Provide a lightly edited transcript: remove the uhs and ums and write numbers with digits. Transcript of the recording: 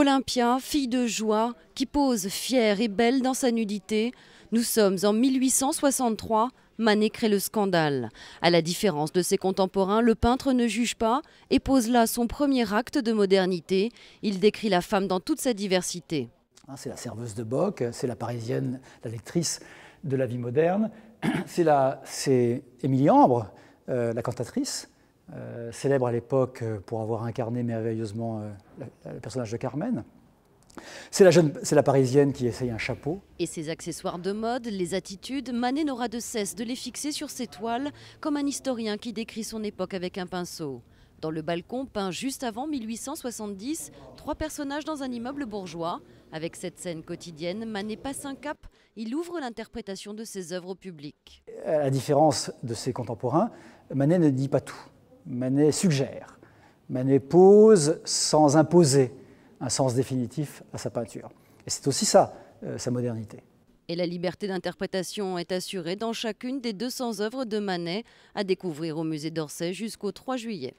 Olympia, fille de joie, qui pose fière et belle dans sa nudité. Nous sommes en 1863, Manet crée le scandale. À la différence de ses contemporains, le peintre ne juge pas et pose là son premier acte de modernité. Il décrit la femme dans toute sa diversité. C'est la serveuse de Bock, c'est la parisienne, la lectrice de la vie moderne. C'est Émilie Ambre, la cantatrice, célèbre à l'époque pour avoir incarné merveilleusement le personnage de Carmen. C'est la parisienne qui essaye un chapeau. Et ses accessoires de mode, les attitudes, Manet n'aura de cesse de les fixer sur ses toiles, comme un historien qui décrit son époque avec un pinceau. Dans le balcon, peint juste avant 1870, 3 personnages dans un immeuble bourgeois. Avec cette scène quotidienne, Manet passe un cap, il ouvre l'interprétation de ses œuvres au public. À la différence de ses contemporains, Manet ne dit pas tout. Manet suggère. Manet pose sans imposer un sens définitif à sa peinture. Et c'est aussi ça, sa modernité. Et la liberté d'interprétation est assurée dans chacune des 200 œuvres de Manet, à découvrir au musée d'Orsay jusqu'au 3 juillet.